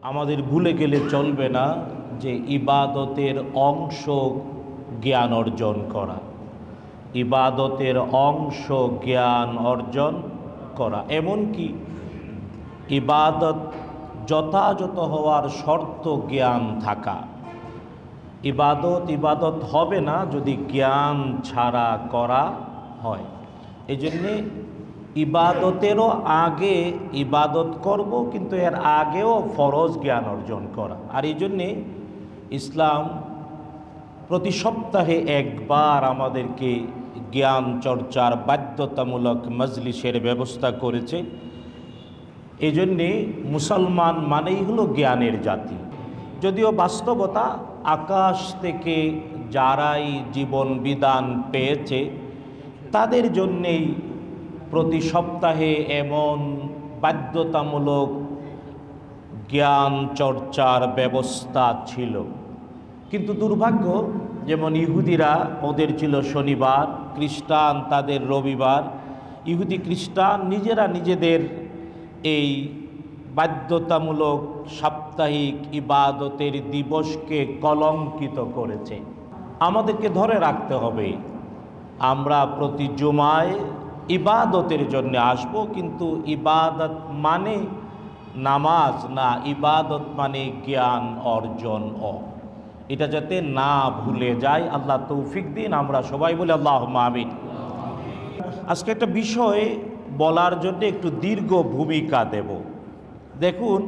আমাদের ভুলে গেলে চলবে না যে ইবাদতের অংশ জ্ঞান অর্জন করা, ইবাদতের অংশ জ্ঞান অর্জন করা, এমনকি ইবাদত যথাযথ হওয়ার শর্ত জ্ঞান থাকা। ইবাদত হবে না যদি জ্ঞান ছাড়া করা হয়। এই জন্যে ইবাদতেরও আগে ইবাদত করব, কিন্তু এর আগেও ফরজ জ্ঞান অর্জন করা। আর এই জন্যে ইসলাম প্রতি সপ্তাহে একবার আমাদেরকে জ্ঞান চর্চার বাধ্যতামূলক মজলিসের ব্যবস্থা করেছে। এই জন্যে মুসলমান মানেই হলো জ্ঞানের জাতি। যদিও বাস্তবতা আকাশ থেকে যারাই জীবন বিধান পেয়েছে তাদের জন্যেই প্রতি সপ্তাহে এমন বাধ্যতামূলক জ্ঞান চর্চার ব্যবস্থা ছিল। কিন্তু দুর্ভাগ্য, যেমন ইহুদিরা ওদের ছিল শনিবার, খ্রিস্টান তাদের রবিবার। ইহুদি খ্রিস্টান নিজেরা নিজেদের এই বাধ্যতামূলক সাপ্তাহিক ইবাদতের দিবসকে কলঙ্কিত করেছে। আমাদেরকে ধরে রাখতে হবে, আমরা প্রতি জুমায় ইবাদতের জন্য আসব, কিন্তু ইবাদত মানে নামাজ না, ইবাদত মানে জ্ঞান অর্জন। এটা যাতে না ভুলে যায়, আল্লাহ তৌফিক দিন। আমরা সবাই বলি আল্লাহুম্মা আমিন। আজকে একটা বিষয় বলার জন্য একটু দীর্ঘ ভূমিকা দেব। দেখুন,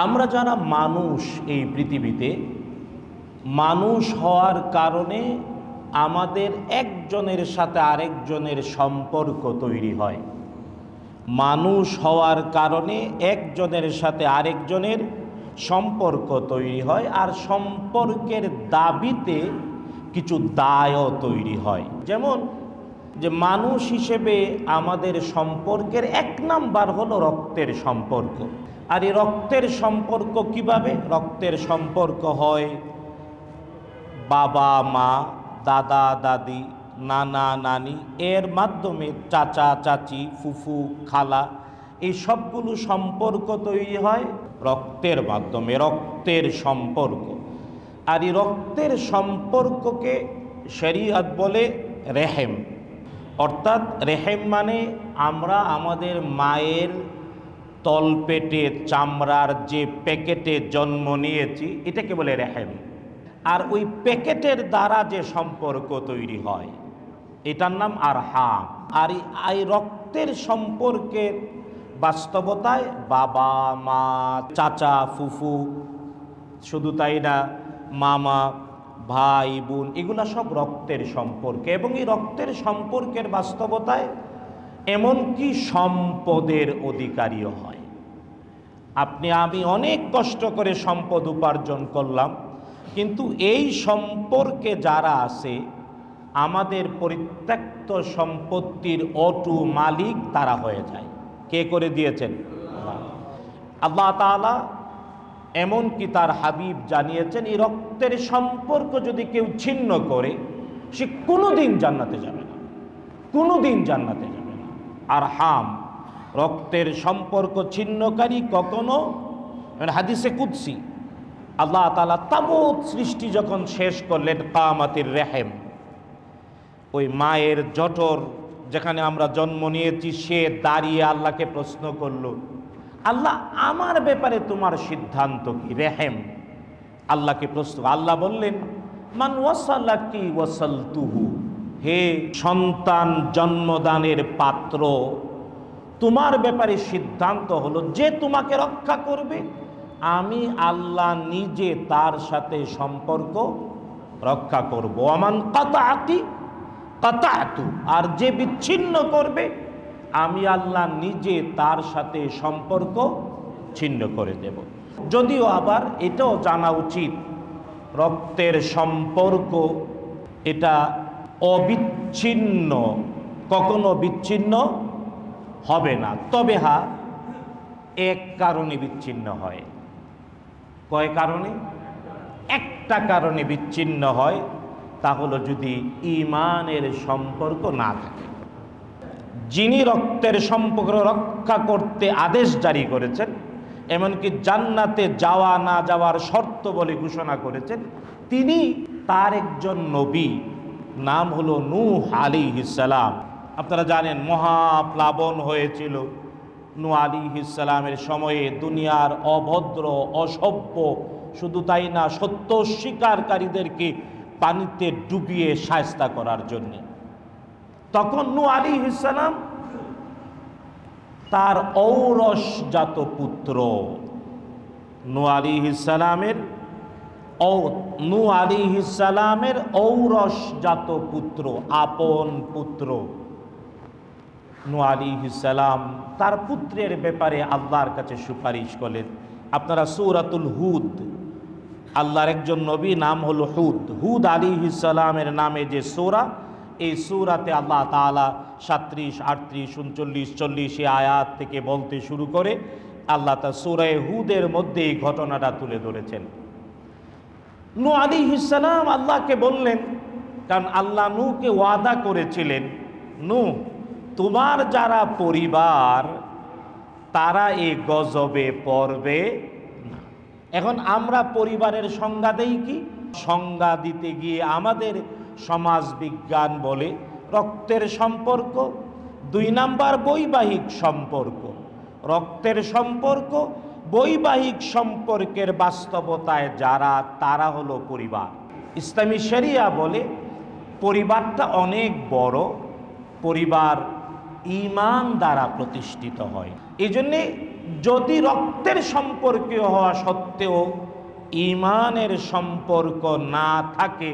আমরা যারা মানুষ এই পৃথিবীতে, মানুষ হওয়ার কারণে আমাদের একজনের সাথে আরেকজনের সম্পর্ক তৈরি হয়। মানুষ হওয়ার কারণে একজনের সাথে আরেকজনের সম্পর্ক তৈরি হয়, আর সম্পর্কের দাবিতে কিছু দায়ও তৈরি হয়। যেমন যে মানুষ হিসেবে আমাদের সম্পর্কের এক নাম্বার হলো রক্তের সম্পর্ক। আর এই রক্তের সম্পর্ক কিভাবে? রক্তের সম্পর্ক হয় বাবা মা, দাদা দাদি, নানা নানি, এর মাধ্যমে চাচা চাচি, ফুফু খালা, এই সবগুলো সম্পর্ক তৈরি হয় রক্তের মাধ্যমে, রক্তের সম্পর্ক। আর এই রক্তের সম্পর্ককে শরীয়ত বলে রেহেম। অর্থাৎ রেহেম মানে আমরা আমাদের মায়ের তলপেটে চামড়ার যে প্যাকেটে জন্ম নিয়েছি, এটাকে বলে রেহেম। আর ওই প্যাকেটের দ্বারা যে সম্পর্ক তৈরি হয় এটার নাম আরহাম। আর এই রক্তের সম্পর্কের বাস্তবতায় বাবা মা, চাচা ফুফু, শুধু তাই না, মামা ভাই বোন, এগুলা সব রক্তের সম্পর্ক। এবং এই রক্তের সম্পর্কের বাস্তবতায় এমনকি সম্পদের অধিকারীও হয়। আপনি আমি অনেক কষ্ট করে সম্পদ উপার্জন করলাম, কিন্তু এই সম্পর্কে যারা আছে, আমাদের পরিত্যক্ত সম্পত্তির অটু মালিক তারা হয়ে যায়। কে করে দিয়েছেন? আল্লাহ তাআলা। এমনকি তার হাবিব জানিয়েছেন, এই রক্তের সম্পর্ক যদি কেউ ছিন্ন করে, সে কোনোদিন জান্নাতে যাবে না, কোনোদিন জান্নাতে যাবে না। আরহাম, রক্তের সম্পর্ক ছিন্নকারী কখনো, হাদিসে কুদসি আল্লাহ তাআলা তাবুত সৃষ্টি যখন শেষ করলেন, কামাতির রেহেম, ওই মায়ের জঠর যেখানে আমরা জন্ম নিয়েছি, সে দাঁড়িয়ে আল্লাহকে প্রশ্ন করল, আল্লাহ আমার ব্যাপারে তোমার সিদ্ধান্ত কি? রেহেম আল্লাহকে প্রশ্ন। আল্লাহ বললেন, মান ওয়াসালাকি ওয়াসালতুহু, হে সন্তান জন্মদানের পাত্র, তোমার ব্যাপারে সিদ্ধান্ত হলো যে তোমাকে রক্ষা করবে, আমি আল্লাহ নিজে তার সাথে সম্পর্ক রক্ষা করব। আমান কাতাআতি কাতাআতু, আর যে বিচ্ছিন্ন করবে, আমি আল্লাহ নিজে তার সাথে সম্পর্ক ছিন্ন করে দেব। যদিও আবার এটাও জানা উচিত, রক্তের সম্পর্ক এটা অবিচ্ছিন্ন, কখনো বিচ্ছিন্ন হবে না। তবে হ্যাঁ, এক কারণে বিচ্ছিন্ন হয়। কয় কারণে? একটা কারণে বিচ্ছিন্ন হয়, তা হলো যদি ঈমানের সম্পর্ক না থাকে। যিনি রক্তের সম্পর্ক রক্ষা করতে আদেশ জারি করেছেন, এমনকি জান্নাতে যাওয়া না যাওয়ার শর্ত বলে ঘোষণা করেছেন। তিনি তার একজন নবী, নাম হলো নূহ আলাইহিস সালাম। আপনারা জানেন মহাপ্লাবন হয়েছিল নূহ আলাইহিস সালামের সময়ে, দুনিয়ার অভদ্র অসভ্য, শুধু তাই না সত্য স্বীকারকারীদেরকে পানিতে ডুবিয়ে শায়েস্তা করার জন্য। তখন নূহ আলাইহিস সালাম তার ঔরসজাত পুত্র নূহ আলাইহিস সালামের ঔরসজাত পুত্র, আপন পুত্র নূহ আলাইহিস সালাম তার পুত্রের ব্যাপারে আল্লাহর কাছে সুপারিশ করলেন। আপনারা সূরাতুল হুদ, আল্লাহর একজন নবী নাম হলো হুদ আলাইহিস সালামের নামে যে সূরা, এই সূরাতে আল্লাহ তাআলা 37, 38, 39, 40 আয়াত থেকে বলতে শুরু করে আল্লাহ তা সূরা হুদের মধ্যে এই ঘটনাটা তুলে ধরেছেন। নূহ আলাইহিস সালাম আল্লাহকে বললেন, কারণ আল্লাহ নূহকে ওয়াদা করেছিলেন, নূহ তোমার যারা পরিবার তারা এই গজবে পড়বে না। এখন আমরা পরিবারের সংজ্ঞা দেই কি? সংজ্ঞা দিতে গিয়ে আমাদের সমাজ বিজ্ঞান বলে রক্তের সম্পর্ক, 2 নাম্বার বৈবাহিক সম্পর্ক। রক্তের সম্পর্ক, বৈবাহিক সম্পর্কের বাস্তবতায় যারা, তারা হলো পরিবার। ইসলামী শরিয়া বলে পরিবারটা অনেক বড়, পরিবার ঈমান দ্বারা প্রতিষ্ঠিত হয়। এই জন্যে যদি রক্তের সম্পর্কে হওয়া সত্ত্বেও ঈমানের সম্পর্ক না থাকে,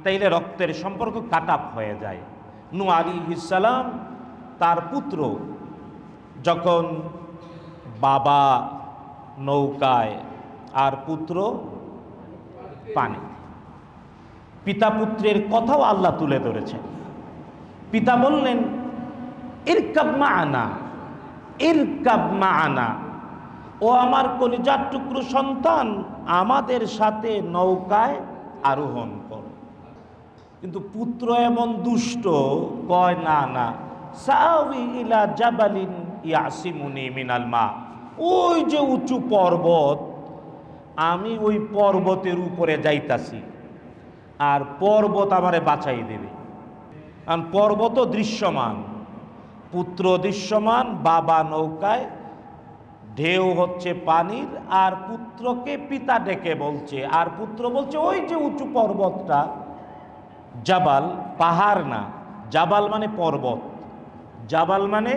তাইলে রক্তের সম্পর্ক কাটাপ হয়ে যায়। নূহ আলাইহিস সালাম তার পুত্র, যখন বাবা নৌকায় আর পুত্র পানি, পিতা পুত্রের কথাও আল্লাহ তুলে ধরেছেন। পিতা বললেন ইরকাব মা'ানা, ও আমার কলিজার টুকরো সন্তান, আমাদের সাথে নৌকায় আরোহণ কর। কিন্তু পুত্র এমন দুষ্ট, কয় না না, সাউই ইলা জাবালিন ইয়াসিমুনি মিনাল মা, ওই যে উঁচু পর্বত, আমি ওই পর্বতের উপরে যাইতাছি আর পর্বত আমারে বাঁচাই দেবে। কারণ পর্বত দৃশ্যমান, পুত্র দৃশ্যমান, বাবা নৌকায়, ঢেউ হচ্ছে পানির, আর পুত্রকে পিতা ডেকে বলছে, আর পুত্র বলছে ওই যে উঁচু পর্বতটা, জাবাল, পাহাড় না, জাবাল মানে পর্বত, জাবাল মানে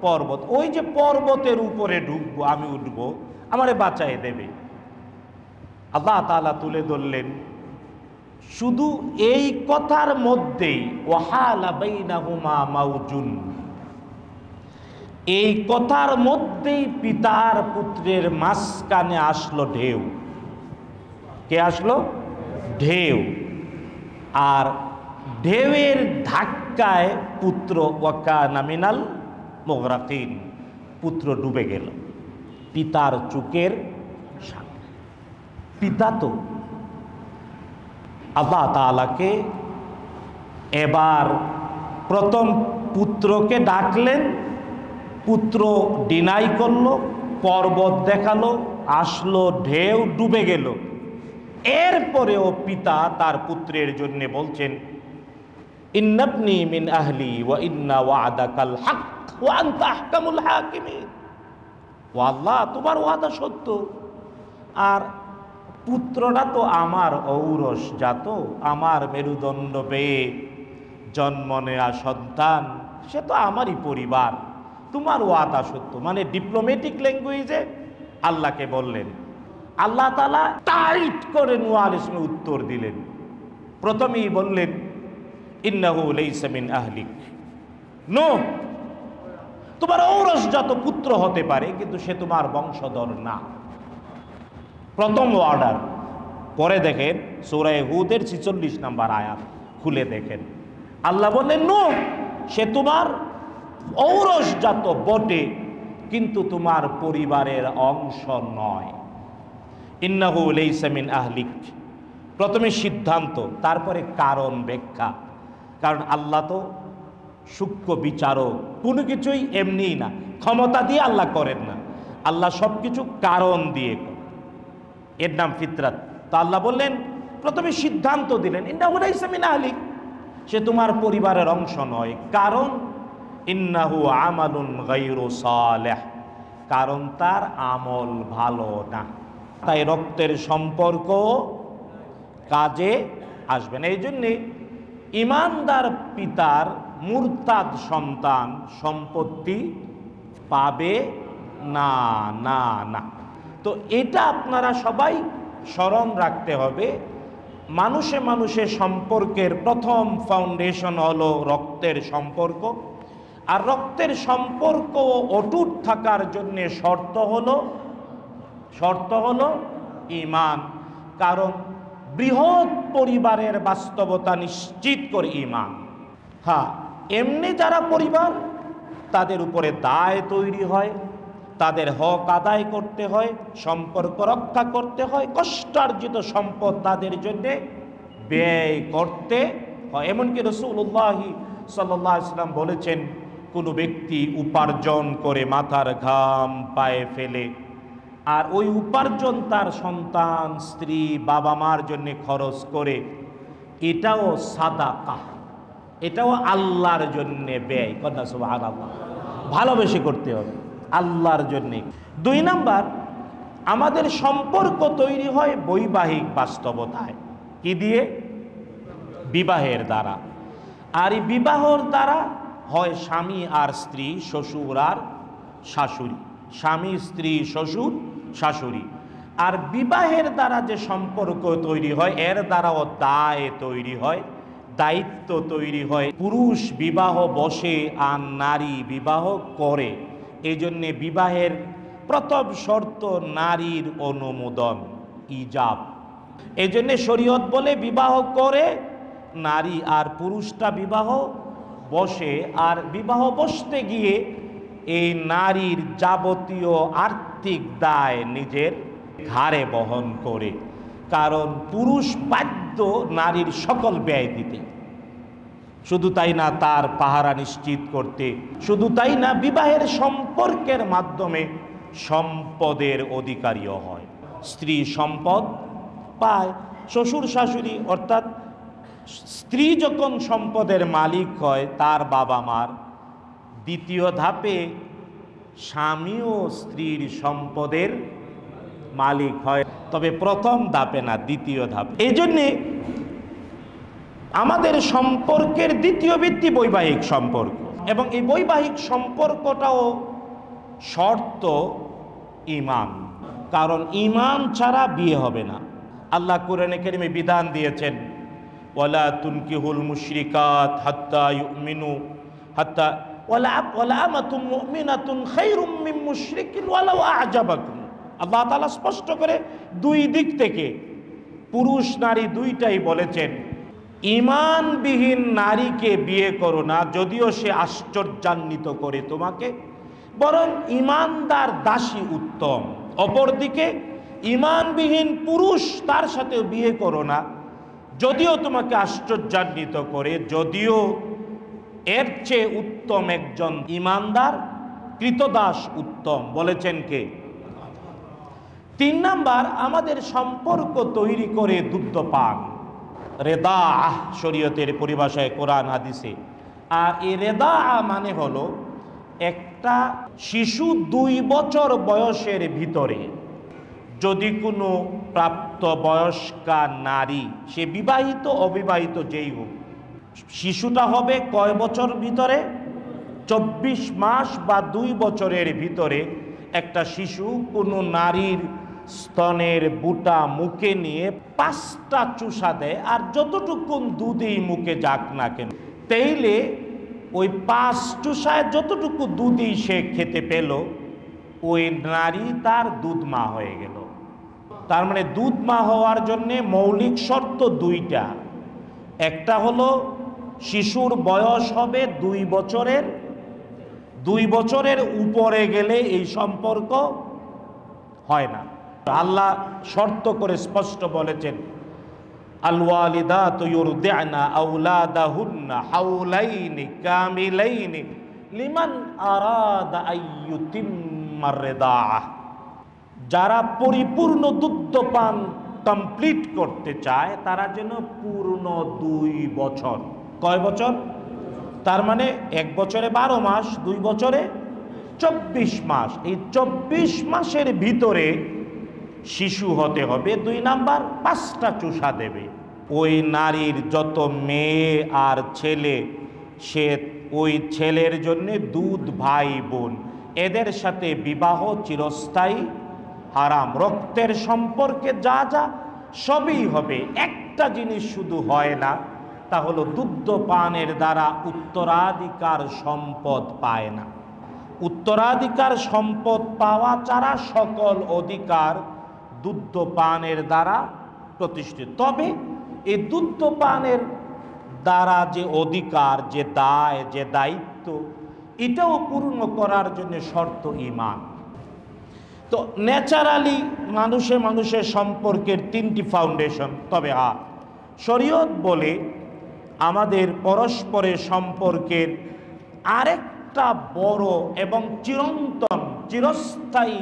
পর্বত, ওই যে পর্বতের উপরে ঢুকবো, আমি উঠবো, আমারে বাঁচাই দেবে। আল্লাহ তাআলা তুলে ধরলেন, শুধু এই কথার মধ্যেই ওয়াহালা বাইনাহুমা মাউজুন, এই কথার মধ্যেই পিতার পুত্রের মাঝখানে আসলো ঢেউ। কে আসলো? ঢেউ। আর ঢেউয়ের ধাক্কায় পুত্র ওয়াকানা মিনাল মুগরাকিন, পুত্র ডুবে গেল পিতার চোখের সামনে। পিতা তো আল্লাহ তাআলাকে এবার প্রথম পুত্রকে ডাকলেন, পুত্র ডিনাই করলো, পর্বত দেখালো, আসলো ঢেউ, ডুবে গেল। এরপরেও পিতা তার পুত্রের জন্য বলছেন, ইন্নাবনি মিন আহলি ওয়া ইন্না ওয়া'দাকাল হক ওয়া আনতা আহকামুল হাকিমিন। ও আল্লাহ, তোমার ওয়াদা সত্য, আর পুত্রটা তো আমার ঔরসজাত, আমার মেরুদণ্ড পেয়ে জন্ম নেয়া সন্তান, সে তো আমারই পরিবার, তোমার ওয়াদা সত্য। মানে ডিপ্লোম্যাটিক ল্যাঙ্গুয়েজে আল্লাহকে বললেন। আল্লাহ তাআলা টাইট করে নূহ আলাইহিস সালাম উত্তর দিলেন। প্রথমেই বললেন, ইন্নাহু লাইসা মিন আহলিক, নূহ তোমার ঔরসজাত পুত্র হতে পারে, কিন্তু সে তোমার বংশধর না। প্রথম অর্ডার। পরে দেখেন সূরা হুদের 46 নম্বর আয়াত খুলে দেখেন, আল্লাহ বললেন, নূহ সে তোমার ঔরসজাত বটে, কিন্তু তোমার পরিবারের অংশ নয়। ইন্নাহু লাইসা মিন আহলিক, প্রথমে সিদ্ধান্ত, তারপরে কারণ ব্যাখ্যা। কারণ আল্লাহ তো সূক্ষ্ম বিচারক, কোনো কিছুই এমনিই না, ক্ষমতা দিয়ে আল্লাহ করেন না। আল্লাহ সব কিছু কারণ দিয়ে করে, এর নাম ফিতরাত। তো আল্লাহ বললেন, প্রথমে সিদ্ধান্ত দিলেন, ইন্নাহু লাইসা মিন আহলিক, সে তোমার পরিবারের অংশ নয়। কারণ ইন্নাহু আমালুন গায়রু সালেহ, কারণ তার আমল ভালো না। তাই রক্তের সম্পর্ক কাজে আসবে না। এই জন্যে ইমানদার পিতার মুরতাদ সন্তান সম্পত্তি পাবে না, না, না। তো এটা আপনারা সবাই স্মরণ রাখতে হবে। মানুষে মানুষে সম্পর্কের প্রথম ফাউন্ডেশন হলো রক্তের সম্পর্ক। আর রক্তের সম্পর্ক অটুট থাকার জন্যে শর্ত হলো ঈমান। কারণ বৃহৎ পরিবারের বাস্তবতা নিশ্চিত করে ঈমান। হ্যাঁ, এমনি যারা পরিবার, তাদের উপরে দায় তৈরি হয়, তাদের হক আদায় করতে হয়, সম্পর্ক রক্ষা করতে হয়, কষ্টার্জিত সম্পদ তাদের জন্যে ব্যয় করতে হয়। এমনকি রাসূলুল্লাহ সাল্লাল্লাহু আলাইহি ওয়াসাল্লাম বলেছেন, কোনো ব্যক্তি উপার্জন করে মাথার ঘাম পায়ে ফেলে, আর ওই উপার্জন তার সন্তান, স্ত্রী, বাবা মার জন্য খরচ করে, এটাও সাদাকা, এটাও আল্লাহর জন্যে ব্যয়। কথা সুবহানাল্লাহ, ভালোবেসে করতে হবে আল্লাহর জন্যে। 2 নাম্বার, আমাদের সম্পর্ক তৈরি হয় বৈবাহিক বাস্তবতায়। কি দিয়ে? বিবাহের দ্বারা। আর এই বিবাহর দ্বারা হয় স্বামী আর স্ত্রী, শ্বশুর আর শাশুড়ি, স্বামী, স্ত্রী, শ্বশুর, শাশুড়ি। আর বিবাহের দ্বারা যে সম্পর্ক তৈরি হয়, এর দ্বারাও দায় তৈরি হয়, দায়িত্ব তৈরি হয়। পুরুষ বিবাহ বসে আর নারী বিবাহ করে। এই জন্যে বিবাহের প্রথম শর্ত নারীর অনুমোদন, ইজাব। এই জন্যে শরীয়ত বলে বিবাহ করে নারী, আর পুরুষটা বিবাহ বসে। আর বিবাহ বসতে গিয়ে এই নারীর যাবতীয় আর্থিক দায় নিজের ঘাড়ে বহন করে। কারণ পুরুষ বাধ্য নারীর সকল ব্যয় দিতে। শুধু তাই না, তার পাহারা নিশ্চিত করতে। শুধু তাই না, বিবাহের সম্পর্কের মাধ্যমে সম্পদের অধিকারীও হয়। স্ত্রী সম্পদ পায়, শ্বশুর শাশুড়ি, অর্থাৎ স্ত্রী যখন সম্পদের মালিক হয় তার বাবা মার, দ্বিতীয় ধাপে স্বামীও স্ত্রীর সম্পদের মালিক হয়, তবে প্রথম ধাপে না, দ্বিতীয় ধাপে। এই জন্যে আমাদের সম্পর্কের দ্বিতীয় ভিত্তি বৈবাহিক সম্পর্ক, এবং এই বৈবাহিক সম্পর্কটাও শর্ত ঈমান। কারণ ঈমান ছাড়া বিয়ে হবে না। আল্লাহ কোরআনে কারিমে বিধান দিয়েছেন, ওয়ালা তুনকিহুল মুশরিকাত হাত্তা ইউমিনু হাত্তা ওয়ালা আমাতুম মুমিনাতুন খায়রুম মিন মুশরিকিন ওয়ালাউ আ'জাবাকুম। আল্লাহ তাআলা স্পষ্ট করে 2 দিক থেকে, পুরুষ নারী দুইটাই বলেছেন, ঈমানবিহীন নারীকে বিয়ে করো না, যদিও সে আশ্চর্যান্বিত করে তোমাকে, বরং ঈমানদার দাসী উত্তম। অপরদিকে ঈমানবিহীন পুরুষ, তার সাথে বিয়ে করো না, যদিও তোমাকে আশ্চর্যান্বিত করে, যদিও এর চেয়ে উত্তম একজন ঈমানদার কৃতদাস উত্তম। বলেছেন কে? 3 নাম্বার, আমাদের সম্পর্ক তৈরি করে দুগ্ধপান, রেদা, শরীয়তের পরিভাষায়, কোরআন হাদিসে। আর এই রেদা মানে হলো একটা শিশু 2 বছর বয়সের ভিতরে যদি কোনো প্রাপ্তবয়স্কা নারী, সে বিবাহিত অবিবাহিত যেই হোক, শিশুটা হবে কয় বছর ভিতরে? 24 মাস বা 2 বছরের ভিতরে একটা শিশু কোনো নারীর স্তনের বুটা মুখে নিয়ে 5টা চুষা দেয়, আর যতটুকুন দুধই মুখে যাক না কেন, তাইলে ওই 5 চুষায় যতটুকু দুধই সে খেতে পেল, ওই নারী তার দুধ মা হয়ে গেল। তার মানে দুধ মা হওয়ার জন্যে মৌলিক শর্ত 2টা। একটা হলো শিশুর বয়স হবে 2 বছরের, 2 বছরের উপরে গেলে এই সম্পর্ক হয় না। আল্লাহ শর্ত করে স্পষ্ট বলেছেন, আল ওয়ালিদাতু ইউরদি'না আওলাদাহুন্না হাওলাইনি কামিলাইনি লিমান আরাদা আইয়ুতিম্মার রিদাআহ। যারা পরিপূর্ণ দুগ্ধপান কমপ্লিট করতে চায় তারা যেন পূর্ণ 2 বছর, কয় বছর? তার মানে 1 বছরে 12 মাস, 2 বছরে 24 মাস। এই 24 মাসের ভিতরে শিশু হতে হবে। 2 নাম্বার 5টা চুষা দেবে। ওই নারীর যত মেয়ে আর ছেলে, সে ওই ছেলের জন্য দুধ ভাই বোন, এদের সাথে বিবাহ চিরস্থায়ী হারাম। রক্তের সম্পর্কে যা যা সবই হবে। একটা জিনিস শুধু হয় না, তা হলো দুগ্ধপানের দ্বারা উত্তরাধিকার সম্পদ পায় না। উত্তরাধিকার সম্পদ পাওয়া ছাড়া সকল অধিকার দুগ্ধপানের দ্বারা প্রতিষ্ঠিত। তবে এই দুগ্ধপানের দ্বারা যে অধিকার, যে দায়, যে দায়িত্ব, এটাও পূর্ণ করার জন্য শর্ত ঈমান। তো ন্যাচারালি মানুষের সম্পর্কের 3টি ফাউন্ডেশন। তবে শরীয়ত বলে আমাদের পরস্পরের সম্পর্কের আরেকটা বড় এবং চিরন্তন, চিরস্থায়ী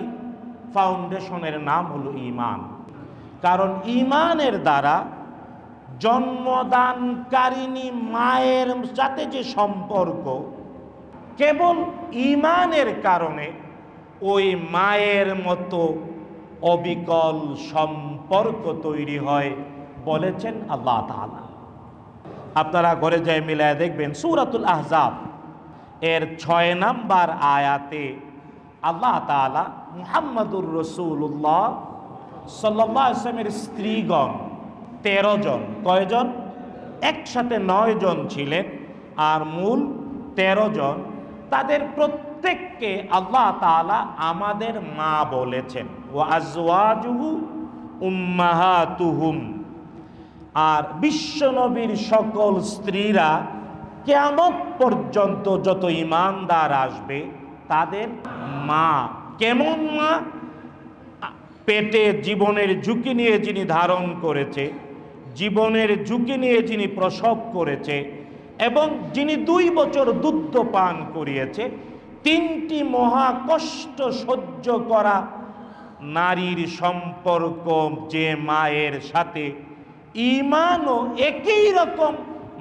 ফাউন্ডেশনের নাম হলো ঈমান। কারণ ঈমানের দ্বারা জন্মদানকারিণী মায়ের সাথে যে সম্পর্ক, কেবল ঈমানের কারণে ওই মায়ের মতো অবিকল সম্পর্ক তৈরি হয়, বলেছেন আল্লাহ তাআলা। আপনারা ঘরে যায় মিলায় দেখবেন, সূরাতুল আহজাব এর 6 নম্বর আয়াতে আল্লাহ তাআলা মুহাম্মাদুর রাসূলুল্লাহ সাল্লাল্লাহু আলাইহি ওয়াসাল্লামের স্ত্রীগণ 13 জন, কয়জন? একসাথে 9 জন ছিলেন, আর মূল 13 জন। তাদের প্রত্যেককে আল্লাহ তাআলা আমাদের মা বলেছেন। ওয়া আজওয়াজুহু উম্মাহাতুহুম। আর বিশ্বনবীর সকল স্ত্রীরা কিয়ামত পর্যন্ত যত ঈমানদার আসবে তাদের মা। কেমন মা? পেটে জীবনের ঝুঁকি নিয়ে যিনি ধারণ করেছে, জীবনের ঝুঁকি নিয়ে যিনি প্রসব করেছে, এবং যিনি 2 বছর দুগ্ধ পান করিয়েছে। 3টি মহা কষ্ট সহ্য করা নারীর সম্পর্ক যে মায়ের সাথে, ঈমানও একই রকম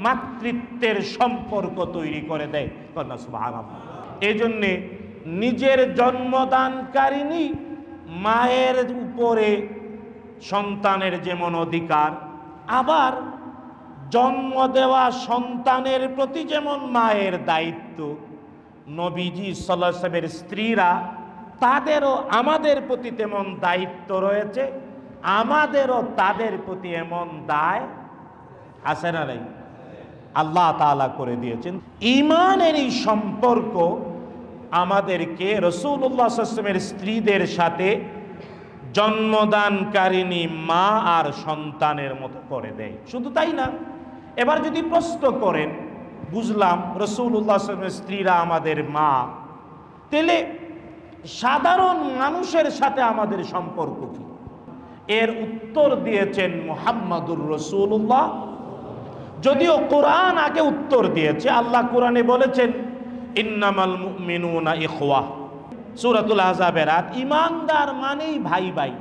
মাতৃত্বের সম্পর্ক তৈরি করে দেয়। সুবহানাল্লাহ। এই জন্যে নিজের জন্মদানকারিণী মায়ের উপরে সন্তানের যেমন অধিকার, আবার জন্ম দেওয়া সন্তানের প্রতি যেমন মায়ের দায়িত্ব, নবীজি সাল্লাল্লাহু আলাইহি ওয়াসাল্লামের স্ত্রীরা তাদেরও আমাদের প্রতি তেমন দায়িত্ব রয়েছে, আমাদেরও তাদের প্রতি এমন দায় আছে না নাই? আল্লাহ তাআলা করে দিয়েছেন। ঈমানের এই সম্পর্ক আমাদেরকে রাসূলুল্লাহ সাল্লাল্লাহু আলাইহি ওয়াসাল্লামের স্ত্রীদের সাথে জন্মদানকারিণী মা আর সন্তানের মতো করে দেয়। শুধু তাই না, এবার যদি প্রশ্ন করেন, বুঝলাম রাসূলুল্লাহ সাল্লাল্লাহু আলাইহি ওয়াসাল্লামের স্ত্রীরা আমাদের মা, তাহলে সাধারণ মানুষের সাথে আমাদের সম্পর্ক কি? এর উত্তর দিয়েছেন মুহাম্মাদুর রাসূলুল্লাহ। যদিও কোরআন আগে উত্তর দিয়েছে। আল্লাহ কোরআনে বলেছেন ইন্নামাল মুমিনুনা ইখওয়াহ, সূরাতুল আহজাবের আয়াত। ঈমানদার মানেই ভাই ভাই।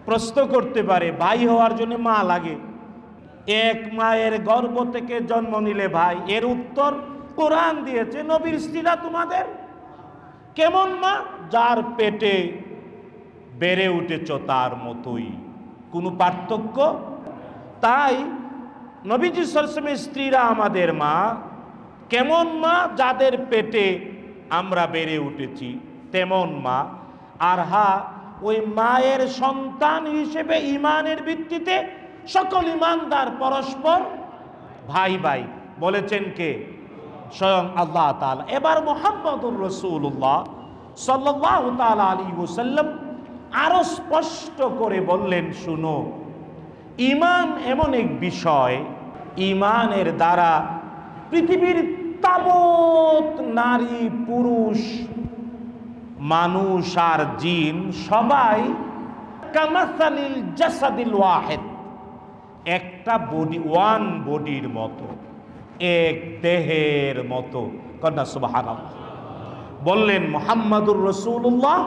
প্রশ্ন করতে পারে, ভাই হওয়ার জন্য মা লাগে? এক মায়ের গর্ভ থেকে জন্ম নিলে ভাই? এর উত্তর কোরআন দিয়েছে, নবীর স্ত্রীরা তোমাদের কেমন মা? যার পেটে বেড়ে উঠেছ তার মতোই, কোনো পার্থক্য। তাই নবীজি সাল্লাল্লাহু আলাইহি ওয়াসাল্লামের স্ত্রীরা আমাদের মা। কেমন মা? যাদের পেটে আমরা বেড়ে উঠেছি তেমন মা। আর ওই মায়ের সন্তান হিসেবে ঈমানের ভিত্তিতে সকল ঈমানদার পরস্পর ভাই ভাই, বলেছেন কে? স্বয়ং আল্লাহ তাআলা। এবার মুহাম্মাদুর রাসূলুল্লাহ সাল্লাল্লাহু তাআলা আলাইহি ওয়াসাল্লাম আরো স্পষ্ট করে বললেন, শুনো, ঈমান এমন এক বিষয়, ঈমানের দ্বারা পৃথিবীর তাবৎ নারী পুরুষ, মানুষ আর জিন সবাই কামাসালিল জাসাদিল ওয়াহিদ, একটা বডি, ওয়ান বডির মতো, এক দেহের মতো। কন্যা সুবহানাল্লাহ। বললেন মুহাম্মাদুর রাসূলুল্লাহ,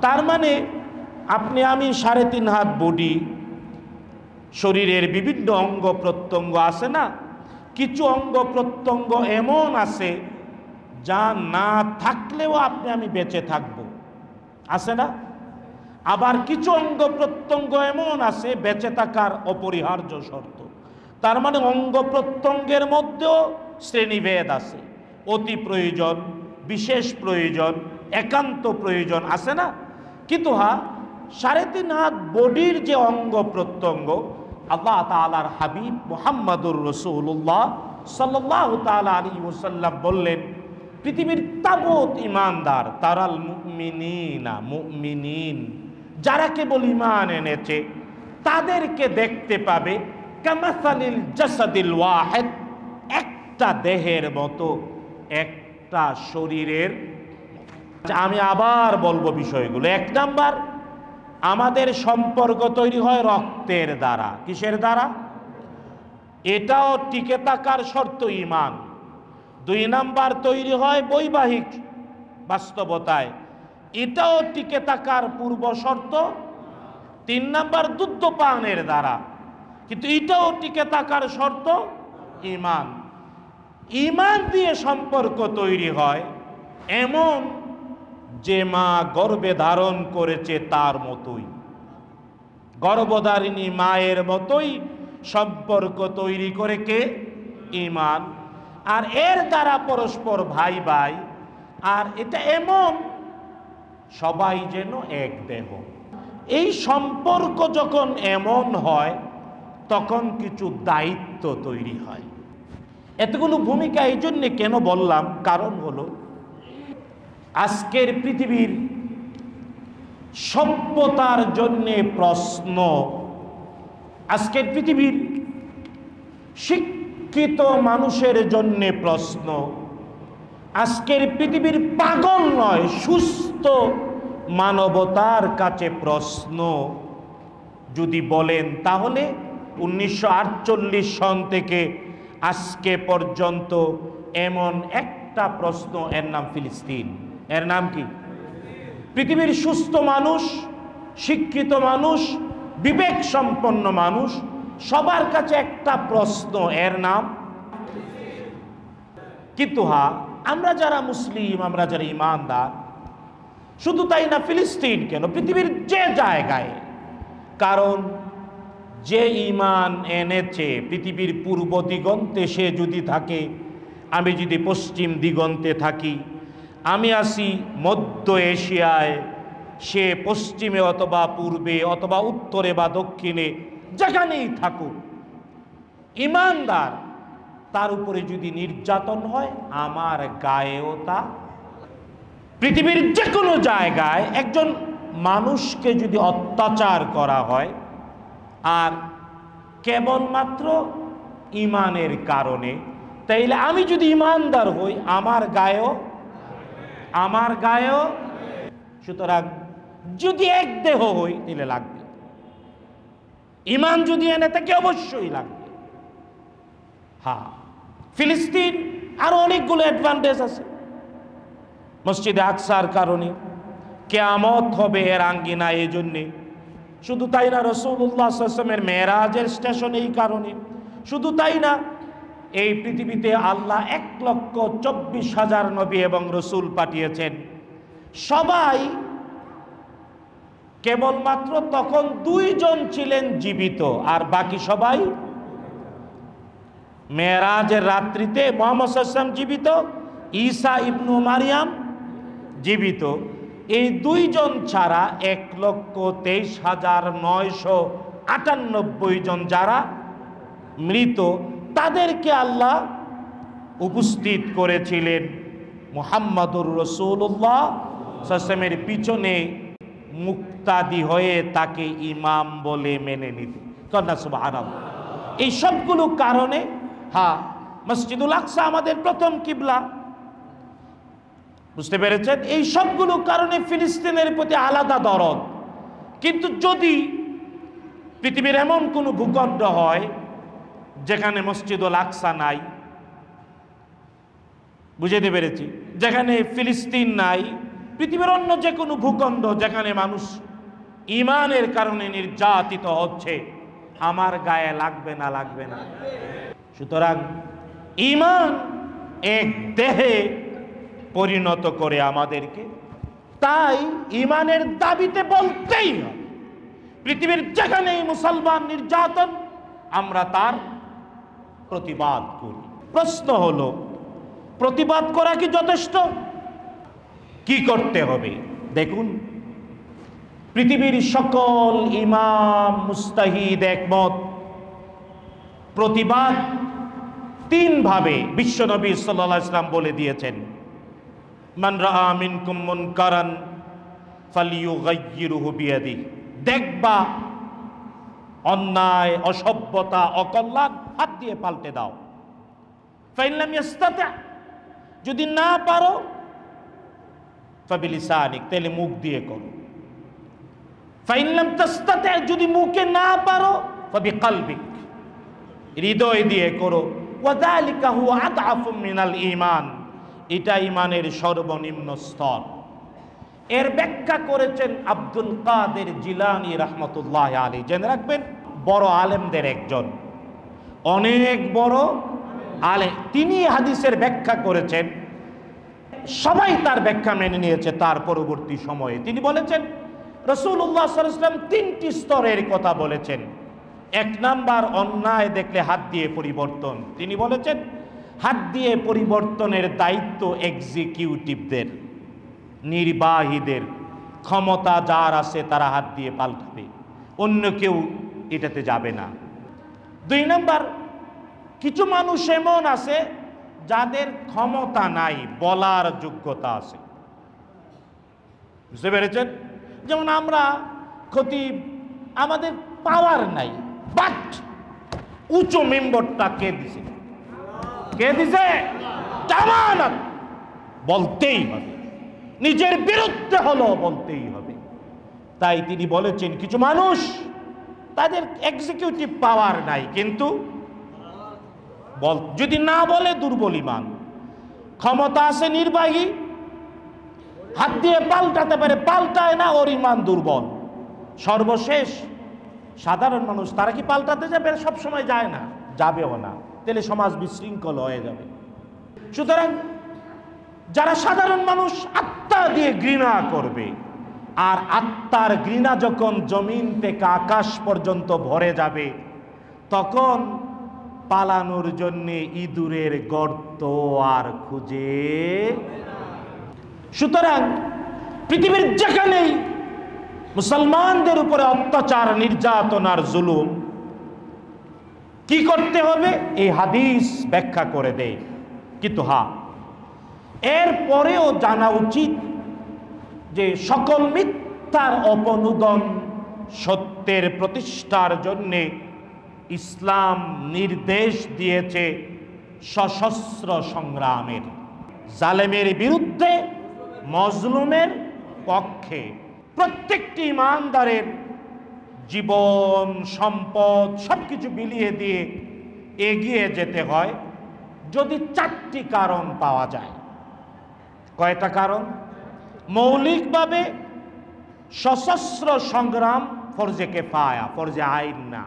তার মানে আপনি আমি 3.5 হাত বডি, শরীরের বিভিন্ন অঙ্গ প্রত্যঙ্গ আছে না, কিছু অঙ্গ প্রত্যঙ্গ এমন আছে যা না থাকলেও আপনি আমি বেঁচে থাকব, আছে না? আবার কিছু অঙ্গ প্রত্যঙ্গ এমন আছে বেঁচে থাকার অপরিহার্য শর্ত। তার মানে অঙ্গ প্রত্যঙ্গের মধ্যেও শ্রেণীভেদ আছে, অতি প্রয়োজন, বিশেষ প্রয়োজন, একান্ত প্রয়োজন, আছে না? কিন্তু 3.5 হাত বডির যে অঙ্গ প্রত্যঙ্গ, আল্লাহ তাআলার হাবিব মুহাম্মাদুর রাসূলুল্লাহ সাল্লাল্লাহু তাআলা আলাইহি ওয়াসাল্লাম বললেন, পৃথিবীর তাবৎ ঈমানদার, তারাল মুমিনিনা মুমিনিন, যারা কেবল ঈমান এনেছে তাদেরকে দেখতে পাবে কামাসালিল জাসাদিল ওয়াহিদ, একটা দেহের মতো, একটা শরীরের। আমি আবার বলবো বিষয়গুলো। 1 নাম্বার, আমাদের সম্পর্ক তৈরি হয় রক্তের দ্বারা। কিসের দ্বারা? এটাও টিকে থাকার শর্ত ঈমান। 2 নাম্বার, তৈরি হয় বৈবাহিক বাস্তবতায়, এটাও টিকে থাকার পূর্ব শর্ত। 3 নাম্বার, দুধ পানের দ্বারা, কিন্তু এটাও টিকে থাকার শর্ত ঈমান। ঈমান দিয়ে সম্পর্ক তৈরি হয় এমন যে মা গর্ভে ধারণ করেছে তার মতোই, গর্ভধারিণী মায়ের মতোই সম্পর্ক তৈরি করে কে? ঈমান। আর এর দ্বারা পরস্পর ভাই ভাই, আর এটা এমন সবাই যেন এক দেহ। এই সম্পর্ক যখন এমন হয় তখন কিছু দায়িত্ব তৈরি হয়। এতগুলো ভূমিকা এই জন্যে কেন বললাম, কারণ হলো আজকের পৃথিবীর সভ্যতার জন্যে প্রশ্ন, আজকের পৃথিবীর শিক্ষিত মানুষের জন্যে প্রশ্ন, আজকের পৃথিবীর পাগল নয় সুস্থ মানবতার কাছে প্রশ্ন। যদি বলেন তাহলে 1948 সন থেকে আজকে পর্যন্ত এমন একটা প্রশ্ন, এর নাম ফিলিস্তিন। এর নাম কি? পৃথিবীর সুস্থ মানুষ, শিক্ষিত মানুষ, বিবেক সম্পন্ন মানুষ, সবার কাছে একটা প্রশ্ন, এর নাম। কিন্তু আমরা যারা মুসলিম, আমরা যারা ঈমানদার, শুধু তাই না, ফিলিস্তিন কেন, পৃথিবীর যে জায়গায়, কারণ যে ঈমান এনেছে পৃথিবীর পূর্ব দিগন্তে সে যদি থাকে, আমি যদি পশ্চিম দিগন্তে থাকি, আমি আসি মধ্য এশিয়ায়, সে পশ্চিমে অথবা পূর্বে অথবা উত্তরে বা দক্ষিণে, যেখানেই থাকুক, ঈমানদার, তার উপরে যদি নির্যাতন হয় আমার গায়েও তা। পৃথিবীর যে কোনো জায়গায় একজন মানুষকে যদি অত্যাচার করা হয় আর কেবলমাত্র ঈমানের কারণে, তাইলে আমি যদি ঈমানদার হই আমার গায়েও, সুতরাং যদি এক দেহ হই তাহলে লাগবে, ঈমান যদি এনে থাকে অবশ্যই লাগবে। ফিলিস্তিন আরো অনেকগুলো অ্যাডভান্টেজ আছে। মসজিদে আকসার কারণে কিয়ামত হবে এর আঙ্গিনা, এই জন্যে। শুধু তাই না, রাসূলুল্লাহ সাল্লাল্লাহু আলাইহি ওয়াসাল্লামের মেরাজের স্টেশন এই কারণে। শুধু তাই না, এই পৃথিবীতে আল্লাহ 1,24,000 নবী এবং রসুল পাঠিয়েছেন। সবাই কেবলমাত্র তখন 2 জন ছিলেন জীবিত, আর বাকি সবাই মেরাজের রাত্রিতে মুহাম্মদ সাল্লাল্লাহু আলাইহি ওয়াসাল্লাম জীবিত, ঈসা ইবনু মারিয়াম জীবিত। এই 2 জন ছাড়া 1,23,998 জন যারা মৃত, তাদেরকে আল্লাহ উপস্থিত করেছিলেন মুহাম্মাদুর রাসূলুল্লাহ সাল্লাল্লাহু আলাইহি ওয়াসাল্লামের পিছনে মুক্তাদি হয়ে তাকে ইমাম বলে মেনে নিতে। কন্যা সুবহানাল্লাহ। এই সবগুলো কারণে মসজিদুল আকসা আমাদের প্রথম কিবলা, বুঝতে পেরেছেন? এই সবগুলো কারণে ফিলিস্তিনের প্রতি আলাদা দরদ। কিন্তু যদি পৃথিবীর এমন কোনো ভূখণ্ড হয় যেখানে মসজিদুল আকসা নাই, বুঝাতে পেরেছি, যেখানে ফিলিস্তিন নাই, পৃথিবীর অন্য যে কোনো ভূখণ্ড যেখানে মানুষ ইমানের কারণে নির্যাতিত হচ্ছে, আমার গায়ে লাগবে না? লাগবে না। সুতরাং ইমান এক দেহে পরিণত করে আমাদেরকে, তাই ইমানের দাবিতে বলতেই হবে। পৃথিবীর যেখানেই মুসলমান নির্যাতন, আমরা তার প্রতিবাদ করি। প্রশ্ন হলো, প্রতিবাদ করা কি যথেষ্ট? কি করতে হবে? দেখুন, পৃথিবীর সকল ইমাম মুস্তাহিদ একমত, প্রতিবাদ তিন ভাবে বিশ্বনবী সাল্লাল্লাহু আলাইহি ওয়াসাল্লাম বলে দিয়েছেন। মান রাআ মিনকুম মুনকারান ফালিয়ুগাইয়িরহু বিয়াদিহি, দেখবা অন্যায়, অসভ্যতা, অকল্যাণ, হাত দিয়ে পাল্টে দাও। ফাইন লাম ইস্তাতি', যদি না পারো, ফাবিলিসানিক, তাহলে মুখ দিয়ে করো। ফাইন লাম তাস্তাতি', যদি মুখে না পারো, ফাবিকলবিক, হৃদয় দিয়ে করো। ওয়া যালিকা হুয়া আদআফু মিনাল ঈমান, এটা ঈমানের সর্বনিম্ন স্তর। এর ব্যাখ্যা করেছেন আব্দুল কাদের জিলানী রাহমাতুল্লাহি আলাইহি। জেনে রাখবেন, বড় আলেমদের একজন, অনেক বড় আলেম। তিনি হাদিসের ব্যাখ্যা করেছেন, সবাই তার ব্যাখ্যা মেনে নিয়েছে। তার পরবর্তী সময়ে তিনি বলেছেন, রাসূলুল্লাহ সাল্লাল্লাহু আলাইহি ওয়াসাল্লাম তিনটি স্তরের কথা বলেছেন। এক নাম্বার, অন্যায় দেখলে হাত দিয়ে পরিবর্তন। তিনি বলেছেন, হাত দিয়ে পরিবর্তনের দায়িত্ব এক্সিকিউটিভদের, নির্বাহীদের। ক্ষমতা যার আছে তারা হাত দিয়ে পাল্টাবে, অন্য কেউ এটাতে যাবে না। দুই নাম্বার, কিছু মানুষ এমন আছে যাদের ক্ষমতা নাই, বলার যোগ্যতা আছে। বুঝতে পেরেছেন? যেমন আমরা খতিব, আমাদের পাওয়ার নাই, বাট উঁচু মেম্বরটা কে দিছে? কে দিছে? জামানত, বলতেই হবে। নিজের বিরুদ্ধে হলো বলতেই হবে। তাই তিনি বলেছেন, কিছু মানুষ তাদের এক্সিকিউটিভ পাওয়ার নাই, কিন্তু যদি না বলে দুর্বল ঈমান। ক্ষমতা আছে নির্বাহী, হাত দিয়ে পাল্টাতে পারে, পাল্টায় না, ওর ঈমান দুর্বল। সর্বশেষ সাধারণ মানুষ, তারা কি পাল্টাতে যাবে? সব সময় যায় না, যাবেও না, তাহলে সমাজ বিশৃঙ্খল হয়ে যাবে। সুতরাং যারা সাধারণ মানুষ আত্মা দিয়ে ঘৃণা করবে, আর আত্মার ঘৃণা যখন জমিন থেকে আকাশ পর্যন্ত ভরে যাবে, তখন পালানোর জন্য ইঁদুরের গর্ত আর খুঁজে। সুতরাং পৃথিবীর যেখানেই মুসলমানদের উপরে অত্যাচার, নির্যাতন আর জুলুম, কি করতে হবে? এই হাদিস ব্যাখ্যা করে দেয়। কিন্তু এরপরেও জানা উচিত যে সকল মিথ্যার অপনুদন, সত্যের প্রতিষ্ঠার জন্যে ইসলাম নির্দেশ দিয়েছে সশস্ত্র সংগ্রামের, জালেমের বিরুদ্ধে, মজলুমের পক্ষে। প্রত্যেকটি ইমানদারের জীবন, সম্পদ সবকিছু বিলিয়ে দিয়ে এগিয়ে যেতে হয় যদি চারটি কারণ পাওয়া যায়। কয়টা কারণ? মৌলিকভাবে সশস্ত্র সংগ্রাম ফরজে কিফায়া, ফরজে আইন না।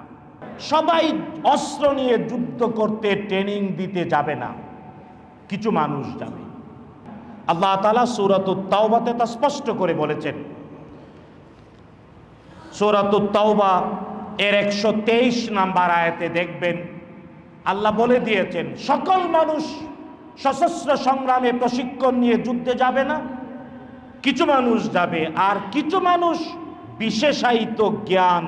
সবাই অস্ত্র নিয়ে যুদ্ধ করতে, ট্রেনিং দিতে যাবে না, কিছু মানুষ যাবে। আল্লাহ তাআলা সূরাতুত তাওবাতে তা স্পষ্ট করে বলেছেন। সূরাতুত তাওবা এর 123 নাম্বার আয়াতে দেখবেন, আল্লাহ বলে দিয়েছেন, সকল মানুষ সশস্ত্র সংগ্রামে প্রশিক্ষণ নিয়ে যুদ্ধে যাবে না, কিছু মানুষ যাবে, আর কিছু মানুষ বিশেষায়িত জ্ঞান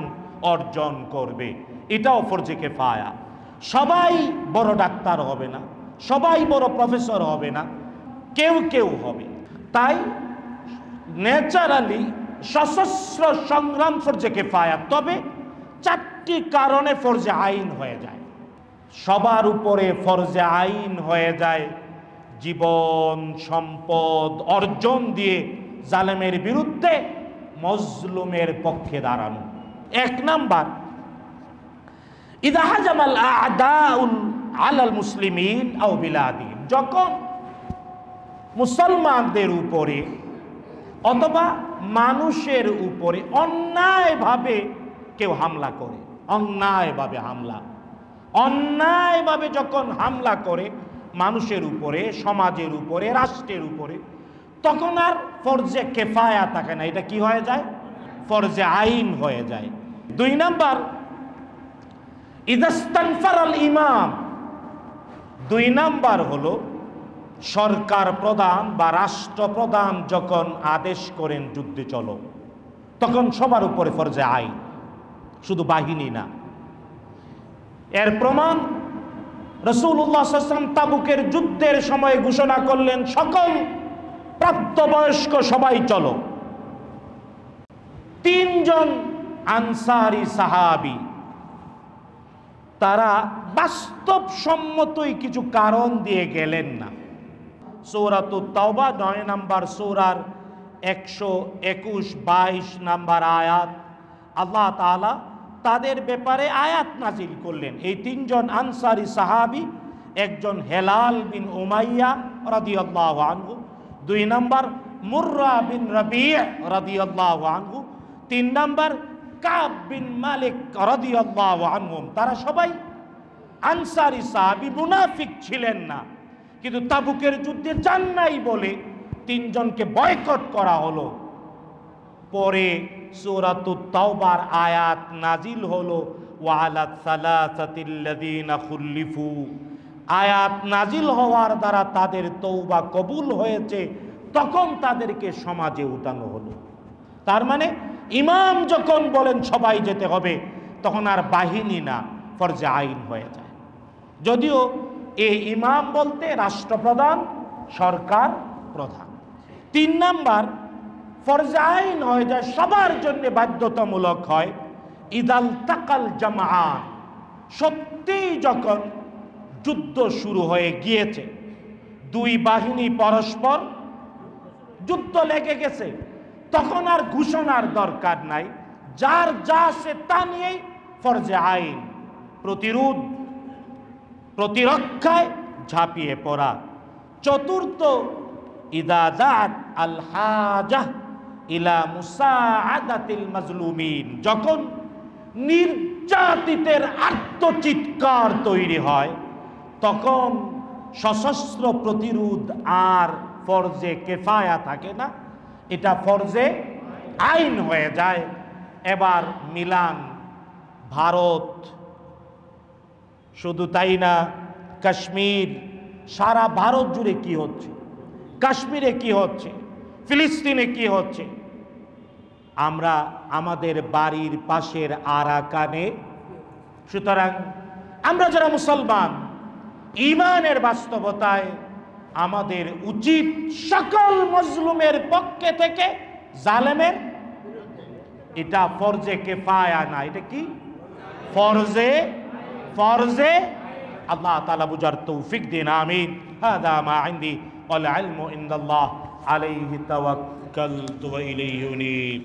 অর্জন করবে। এটাও ফরজে কিফায়া। সবাই বড় ডাক্তার হবে না, সবাই বড় প্রফেসর হবে না, কেউ কেউ হবে। তাই ন্যাচারালি সশস্ত্র সংগ্রাম ফরজে কিফায়া, তবে চারটি কারণে ফরজে আইন হয়ে যায়। সবার উপরে ফরজে আইন হয়ে যায় জীবন, সম্পদ অর্জন দিয়ে জালেমের বিরুদ্ধে, মজলুমের পক্ষে দাঁড়ানো। এক নাম্বার, ইযা হাজামাল আ'দাউ আলাল মুসলিমিন আও বিলাদিহিম, যখন মুসলমানদের উপরে অথবা মানুষের উপরে অন্যায়ভাবে কেউ হামলা করে, অন্যায়ভাবে যখন হামলা করে মানুষের উপরে, সমাজের উপরে, রাষ্ট্রের উপরে, তখন আর ফরজে কেফায়া থাকে না, এটা কি হয়ে যায়? ফরজে আইন হয়ে যায়। 2 নাম্বার, ইদাস্তানফারাল ইমাম। 2 নাম্বার হলো সরকার প্রধান বা রাষ্ট্রপ্রধান যখন আদেশ করেন যুদ্ধে চলো, তখন সবার উপরে ফরজে আইন, শুধু বাহিনী না। এর প্রমাণ রাসূলুল্লাহ সাল্লাল্লাহু আলাইহি ওয়াসাল্লাম তাবুকের যুদ্ধের সময় ঘোষণা করলেন, সকল প্রাপ্তবয়স্ক সবাই চলো। 3 জন আনসারী সাহাবী, তারা বাস্তবসম্মতই কিছু কারণ দিয়ে গেলেন না। সূরাতুত তাওবা 9 নম্বর সূরার 121, 22 নম্বর আয়াত আল্লাহ তাআলা তাদের ব্যাপারে আয়াত নাজিল করলেন। এই 3 জন আনসারী সাহাবী, একজন হেলাল বিন উমাইয়া রাদিয়াল্লাহু আনহু, 2 নম্বর মুররা বিন রাবি' রাদিয়াল্লাহু আনহু, 3 নম্বর কাব বিন মালিক রাদিয়াল্লাহু আনহুম। তারা সবাই আনসারী সাহাবী, মুনাফিক ছিলেন না, কিন্তু তাবুকের যুদ্ধে যান নাই বলে 3 জনকে বয়কট করা হলো। পরে সূরাতুত তাওবার আয়াত নাজিল হলো, ওয়া আলাত সালাসাতিল্লাযিনা খুল্লিফু। আয়াত নাজিল হওয়ার দ্বারা তাদের তওবা কবুল হয়েছে, তখন তাদেরকে সমাজে উঠানো হলো। তার মানে ইমাম যখন বলেন সবাই যেতে হবে, তখন আর বাহিনী না, ফরজে আইন হয়ে যায়। যদিও এই ইমাম বলতে রাষ্ট্রপ্রধান, সরকার প্রধান। 3 নাম্বার, ফরজে আইন হয়ে যায়, সবার জন্য বাধ্যতামূলক হয়, ইদাল তাকাল জামাআন। সত্যিই যখন যুদ্ধ শুরু হয়ে গিয়েছে, 2 বাহিনী পরস্পর যুদ্ধ লেগে গেছে, তখন আর ঘোষণার দরকার নাই, যার যা সে তা নিয়েই ফরজে আইন, প্রতিরোধ, প্রতিরক্ষায় ঝাঁপিয়ে পড়া। 4র্থ, ইদা দাআত আল হাজাহ ইলা মুসাআদাতিল মাজলুমিন। যখন নির্যাতিতের আর্তচিৎকার তৈরি হয়, তখন সশস্ত্র প্রতিরোধ আর ফরজে কেফায়া থাকে না, এটা ফরজে আইন হয়ে যায়। এবার মিলান ভারত, শুধু তাই না, কাশ্মীর, সারা ভারত জুড়ে কি হচ্ছে, কাশ্মীরে কি হচ্ছে, ফিলিস্তিনে কি হচ্ছে, আমরা আমাদের বাড়ির পাশের আরাকানে। সুতরাং আমরা যারা মুসলমান, ঈমানের বাস্তবতায় আমাদের উচিত সকল মজলুমের পক্ষে থেকে জালেমের, এটা ফরজে কেফায়া না, এটা কি ফরজে। আল্লাহ তাআলা বুঝার তৌফিক দিন, আমিন। হাদা মা ইনদি ওয়াল ইলমু ইনদাল্লাহ আলাইহি তাওয়াক্কালতু ওয়া ইলাইহি উনীব।